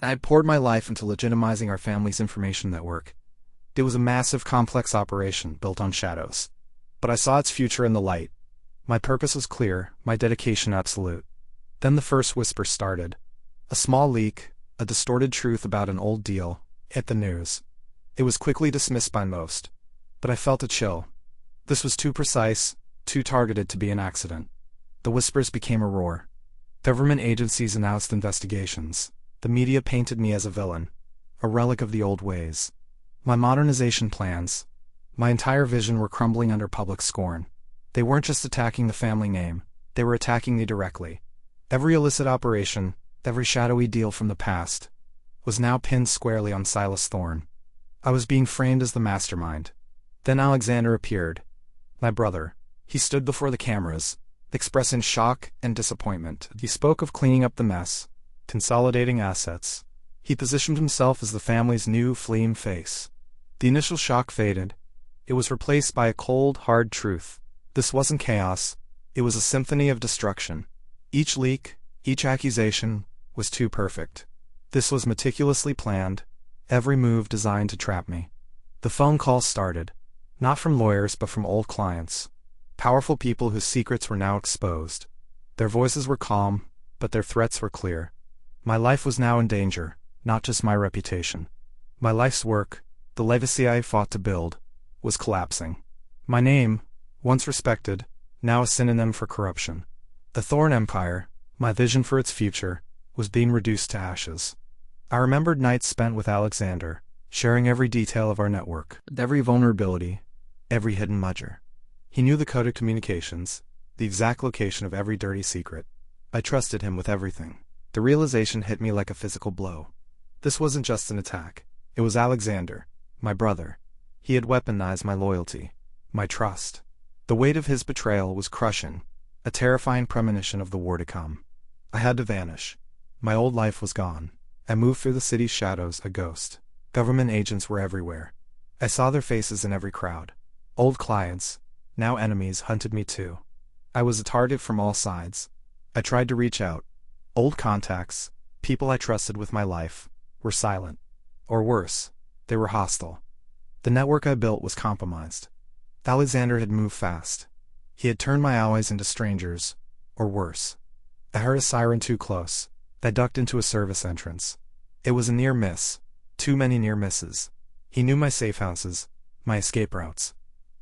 I had poured my life into legitimizing our family's information network. It was a massive, complex operation built on shadows. But I saw its future in the light. My purpose was clear, my dedication absolute. Then the first whisper started. A small leak, a distorted truth about an old deal, hit the news. It was quickly dismissed by most. But I felt a chill. This was too precise, too targeted to be an accident. The whispers became a roar. Government agencies announced investigations. The media painted me as a villain, a relic of the old ways. My modernization plans, my entire vision were crumbling under public scorn. They weren't just attacking the family name, they were attacking me directly. Every illicit operation, every shadowy deal from the past, was now pinned squarely on Silas Thorne. I was being framed as the mastermind. Then Alexander appeared. My brother. He stood before the cameras, expressing shock and disappointment. He spoke of cleaning up the mess, consolidating assets. He positioned himself as the family's new fleeing face. The initial shock faded. It was replaced by a cold, hard truth. This wasn't chaos. It was a symphony of destruction. Each leak, each accusation, was too perfect. This was meticulously planned, every move designed to trap me. The phone calls started. Not from lawyers but from old clients. Powerful people whose secrets were now exposed. Their voices were calm, but their threats were clear. My life was now in danger, not just my reputation. My life's work, the legacy I fought to build, was collapsing. My name, once respected, now a synonym for corruption. The Thorne Empire, my vision for its future, was being reduced to ashes. I remembered nights spent with Alexander, sharing every detail of our network, every vulnerability, every hidden ledger. He knew the coded communications, the exact location of every dirty secret. I trusted him with everything. The realization hit me like a physical blow. This wasn't just an attack. It was Alexander, my brother. He had weaponized my loyalty, my trust. The weight of his betrayal was crushing, a terrifying premonition of the war to come. I had to vanish. My old life was gone. I moved through the city's shadows, a ghost. Government agents were everywhere. I saw their faces in every crowd. Old clients, now enemies, hunted me too. I was a target from all sides. I tried to reach out. Old contacts, people I trusted with my life, were silent. Or worse, they were hostile. The network I built was compromised. Alexander had moved fast. He had turned my allies into strangers, or worse. I heard a siren too close. I ducked into a service entrance. It was a near miss. Too many near misses. He knew my safe houses, my escape routes.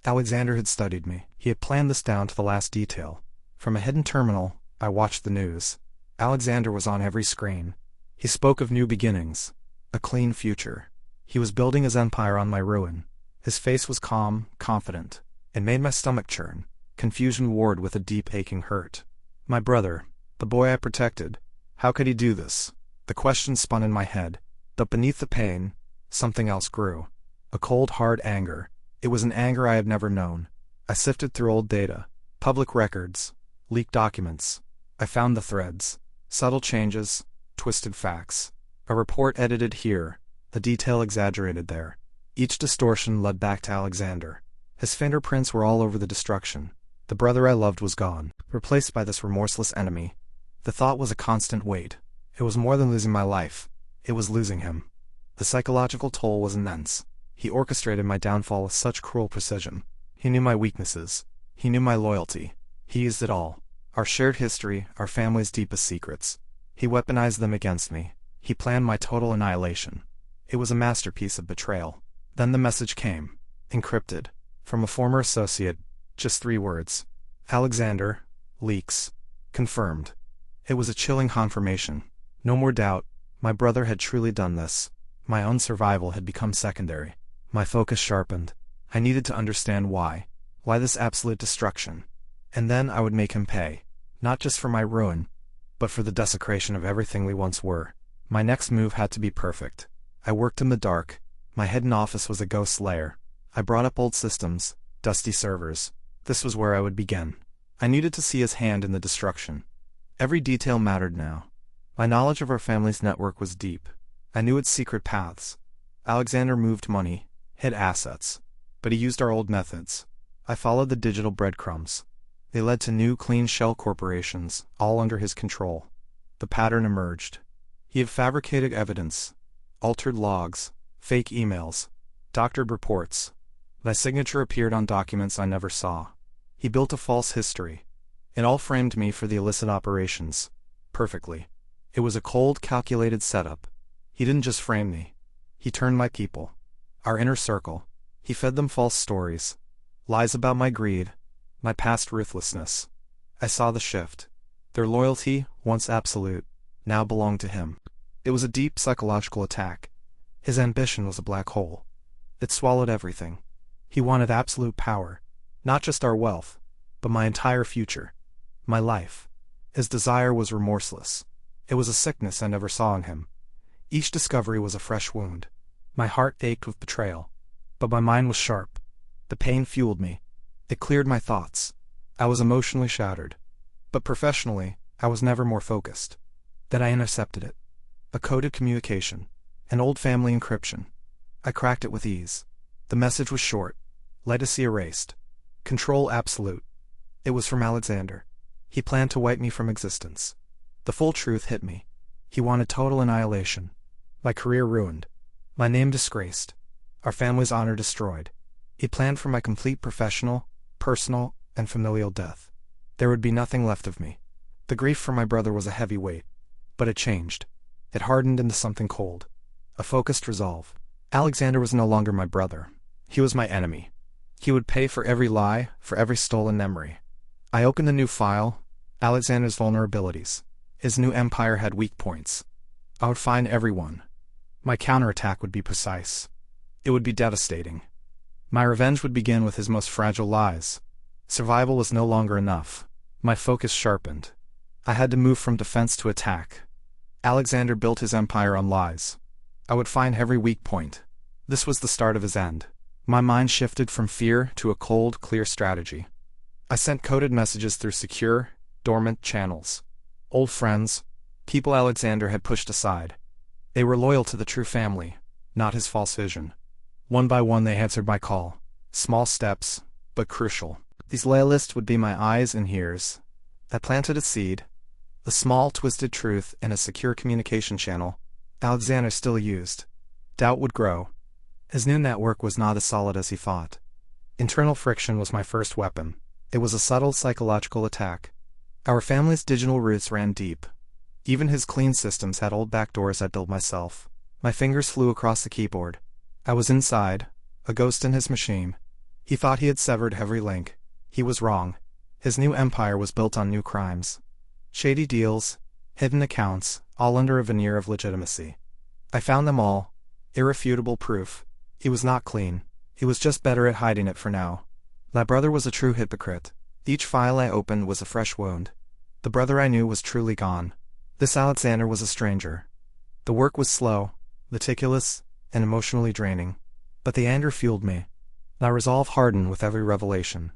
Alexander had studied me. He had planned this down to the last detail. From a hidden terminal, I watched the news. Alexander was on every screen. He spoke of new beginnings, a clean future. He was building his empire on my ruin. His face was calm, confident. It made my stomach churn. Confusion warred with a deep aching hurt. My brother, the boy I protected, how could he do this? The question spun in my head. But beneath the pain, something else grew. A cold, hard anger. It was an anger I had never known. I sifted through old data, public records, leaked documents. I found the threads. Subtle changes, twisted facts. A report edited here, a detail exaggerated there. Each distortion led back to Alexander. His fingerprints were all over the destruction. The brother I loved was gone, replaced by this remorseless enemy. The thought was a constant weight. It was more than losing my life. It was losing him. The psychological toll was immense. He orchestrated my downfall with such cruel precision. He knew my weaknesses. He knew my loyalty. He used it all. Our shared history, our family's deepest secrets. He weaponized them against me. He planned my total annihilation. It was a masterpiece of betrayal. Then the message came, encrypted, from a former associate, just 3 words. Alexander, leaks, confirmed. It was a chilling confirmation. No more doubt, my brother had truly done this. My own survival had become secondary. My focus sharpened. I needed to understand why. Why this absolute destruction? And then I would make him pay. Not just for my ruin, but for the desecration of everything we once were. My next move had to be perfect. I worked in the dark. My hidden office was a ghost lair. I brought up old systems, dusty servers. This was where I would begin. I needed to see his hand in the destruction. Every detail mattered now. My knowledge of our family's network was deep. I knew its secret paths. Alexander moved money, hid assets. But he used our old methods. I followed the digital breadcrumbs. They led to new clean shell corporations, all under his control. The pattern emerged. He had fabricated evidence, altered logs, fake emails, doctored reports. My signature appeared on documents I never saw. He built a false history. It all framed me for the illicit operations. Perfectly. It was a cold, calculated setup. He didn't just frame me. He turned my people. Our inner circle. He fed them false stories. Lies about my greed, my past ruthlessness. I saw the shift. Their loyalty, once absolute, now belonged to him. It was a deep psychological attack. His ambition was a black hole. It swallowed everything. He wanted absolute power. Not just our wealth, but my entire future. My life. His desire was remorseless. It was a sickness I never saw in him. Each discovery was a fresh wound. My heart ached with betrayal. But my mind was sharp. The pain fueled me. It cleared my thoughts. I was emotionally shattered. But professionally, I was never more focused. Then I intercepted it. A coded communication. An old family encryption. I cracked it with ease. The message was short. Legacy erased. Control absolute. It was from Alexander. He planned to wipe me from existence. The full truth hit me. He wanted total annihilation. My career ruined. My name disgraced. Our family's honor destroyed. He planned for my complete professional, personal, and familial death. There would be nothing left of me. The grief for my brother was a heavy weight. But it changed. It hardened into something cold. A focused resolve. Alexander was no longer my brother. He was my enemy. He would pay for every lie, for every stolen memory. I opened a new file, Alexander's vulnerabilities. His new empire had weak points. I would find everyone. My counterattack would be precise. It would be devastating. My revenge would begin with his most fragile lies. Survival was no longer enough. My focus sharpened. I had to move from defense to attack. Alexander built his empire on lies. I would find every weak point. This was the start of his end. My mind shifted from fear to a cold, clear strategy. I sent coded messages through secure, dormant channels. Old friends, people Alexander had pushed aside. They were loyal to the true family, not his false vision. One by one they answered my call. Small steps, but crucial. These loyalists would be my eyes and ears. I planted a seed, a small, twisted truth in a secure communication channel Alexander still used. Doubt would grow. His new network was not as solid as he thought. Internal friction was my first weapon. It was a subtle psychological attack. Our family's digital roots ran deep. Even his clean systems had old backdoors I'd built myself. My fingers flew across the keyboard. I was inside, a ghost in his machine. He thought he had severed every link. He was wrong. His new empire was built on new crimes. Shady deals, hidden accounts, all under a veneer of legitimacy. I found them all. Irrefutable proof. He was not clean. He was just better at hiding it for now. My brother was a true hypocrite. Each file I opened was a fresh wound. The brother I knew was truly gone. This Alexander was a stranger. The work was slow, meticulous, and emotionally draining. But the anger fueled me. My resolve hardened with every revelation.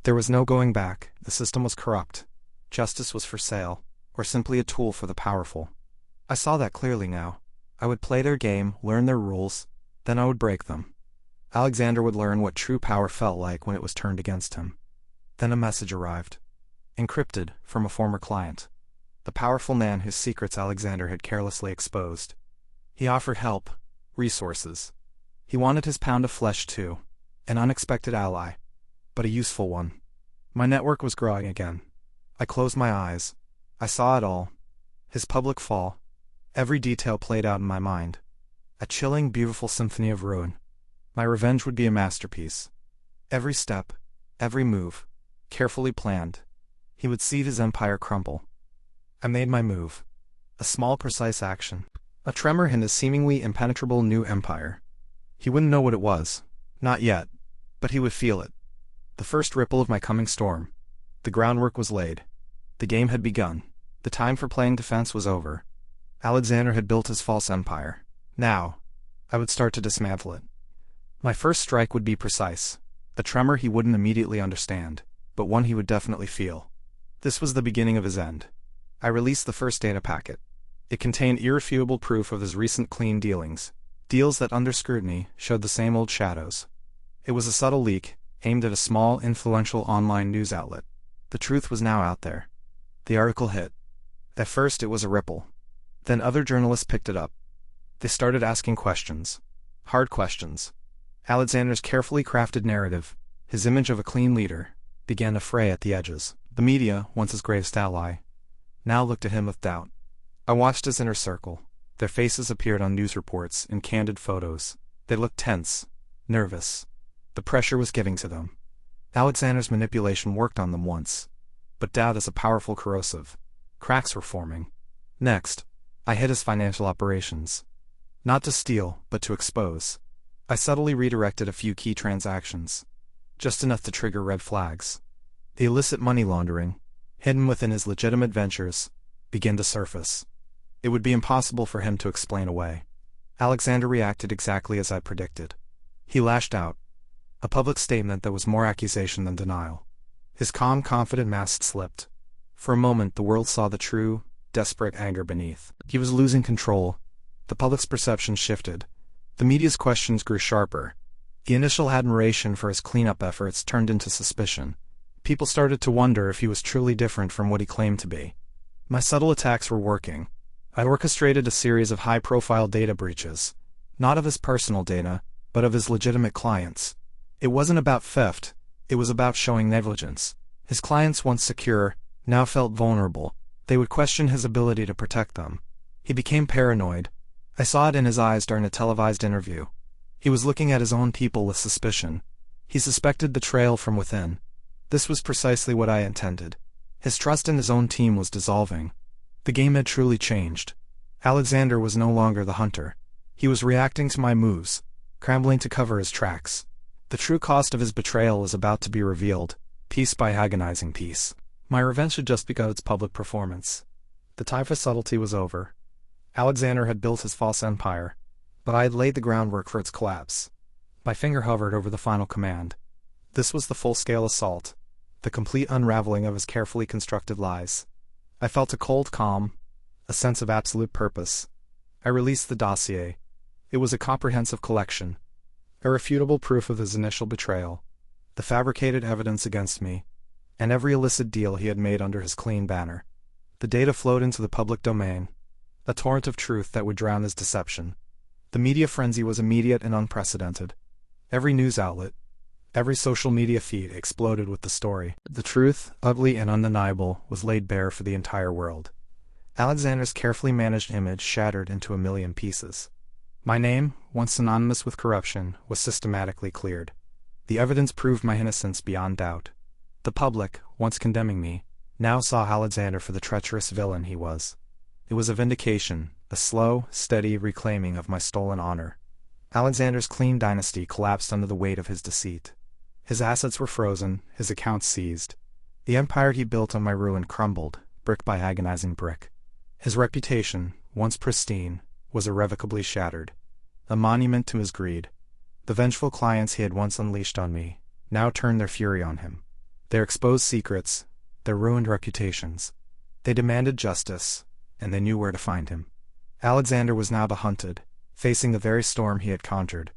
There was no going back. The system was corrupt. Justice was for sale, or simply a tool for the powerful. I saw that clearly now. I would play their game, learn their rules, then I would break them. Alexander would learn what true power felt like when it was turned against him. Then a message arrived. Encrypted from a former client. The powerful man whose secrets Alexander had carelessly exposed. He offered help, resources. He wanted his pound of flesh too. An unexpected ally, but a useful one. My network was growing again. I closed my eyes. I saw it all. His public fall. Every detail played out in my mind. A chilling, beautiful symphony of ruin. My revenge would be a masterpiece. Every step, every move, carefully planned. He would see his empire crumble. I made my move. A small, precise action. A tremor in his seemingly impenetrable new empire. He wouldn't know what it was. Not yet. But he would feel it. The first ripple of my coming storm. The groundwork was laid. The game had begun. The time for playing defense was over. Alexander had built his false empire. Now, I would start to dismantle it. My first strike would be precise. A tremor he wouldn't immediately understand, but one he would definitely feel. This was the beginning of his end. I released the first data packet. It contained irrefutable proof of his recent clean dealings. Deals that, under scrutiny, showed the same old shadows. It was a subtle leak, aimed at a small, influential online news outlet. The truth was now out there. The article hit. At first it was a ripple. Then other journalists picked it up. They started asking questions. Hard questions. Alexander's carefully crafted narrative, his image of a clean leader, began to fray at the edges. The media, once his greatest ally, now looked at him with doubt. I watched his inner circle. Their faces appeared on news reports and candid photos. They looked tense, nervous. The pressure was giving to them. Alexander's manipulation worked on them once, but doubt is a powerful corrosive. Cracks were forming. Next, I hit his financial operations. Not to steal, but to expose. I subtly redirected a few key transactions, just enough to trigger red flags. The illicit money laundering, hidden within his legitimate ventures, began to surface. It would be impossible for him to explain away. Alexander reacted exactly as I predicted. He lashed out. A public statement that was more accusation than denial. His calm, confident mask slipped. For a moment the world saw the true, desperate anger beneath. He was losing control. The public's perception shifted. The media's questions grew sharper. The initial admiration for his cleanup efforts turned into suspicion. People started to wonder if he was truly different from what he claimed to be. My subtle attacks were working. I orchestrated a series of high-profile data breaches, not of his personal data, but of his legitimate clients. It wasn't about theft, it was about showing negligence. His clients, once secure, now felt vulnerable. They would question his ability to protect them. He became paranoid. I saw it in his eyes during a televised interview. He was looking at his own people with suspicion. He suspected betrayal from within. This was precisely what I intended. His trust in his own team was dissolving. The game had truly changed. Alexander was no longer the hunter. He was reacting to my moves, scrambling to cover his tracks. The true cost of his betrayal was about to be revealed, piece by agonizing piece. My revenge had just begun its public performance. The time for subtlety was over. Alexander had built his false empire, but I had laid the groundwork for its collapse. My finger hovered over the final command. This was the full-scale assault, the complete unraveling of his carefully constructed lies. I felt a cold calm, a sense of absolute purpose. I released the dossier. It was a comprehensive collection. Irrefutable proof of his initial betrayal, the fabricated evidence against me, and every illicit deal he had made under his clean banner. The data flowed into the public domain, a torrent of truth that would drown his deception. The media frenzy was immediate and unprecedented. Every news outlet, every social media feed exploded with the story. The truth, ugly and undeniable, was laid bare for the entire world. Alexander's carefully managed image shattered into a million pieces. My name, once synonymous with corruption, was systematically cleared. The evidence proved my innocence beyond doubt. The public, once condemning me, now saw Alexander for the treacherous villain he was. It was a vindication, a slow, steady reclaiming of my stolen honor. Alexander's clean dynasty collapsed under the weight of his deceit. His assets were frozen, his accounts seized. The empire he built on my ruin crumbled, brick by agonizing brick. His reputation, once pristine, was irrevocably shattered, a monument to his greed. The vengeful clients he had once unleashed on me now turned their fury on him. Their exposed secrets, their ruined reputations. They demanded justice, and they knew where to find him. Alexander was now the hunted, facing the very storm he had conjured.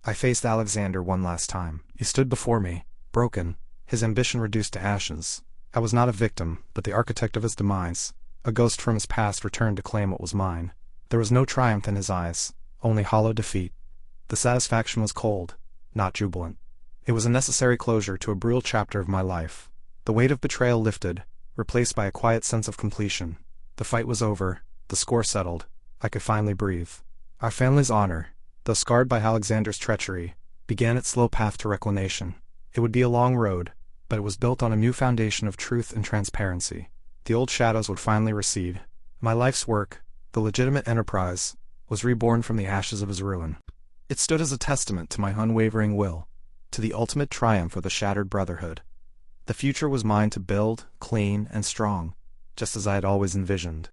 I faced Alexander one last time. He stood before me, broken, his ambition reduced to ashes. I was not a victim, but the architect of his demise. A ghost from his past returned to claim what was mine. There was no triumph in his eyes, only hollow defeat. The satisfaction was cold, not jubilant. It was a necessary closure to a brutal chapter of my life. The weight of betrayal lifted, replaced by a quiet sense of completion. The fight was over, the score settled. I could finally breathe. Our family's honor, though scarred by Alexander's treachery, began its slow path to reclamation. It would be a long road, but it was built on a new foundation of truth and transparency. The old shadows would finally recede. My life's work, the legitimate enterprise, was reborn from the ashes of his ruin. It stood as a testament to my unwavering will, to the ultimate triumph of the shattered brotherhood. The future was mine to build, clean, and strong, just as I had always envisioned.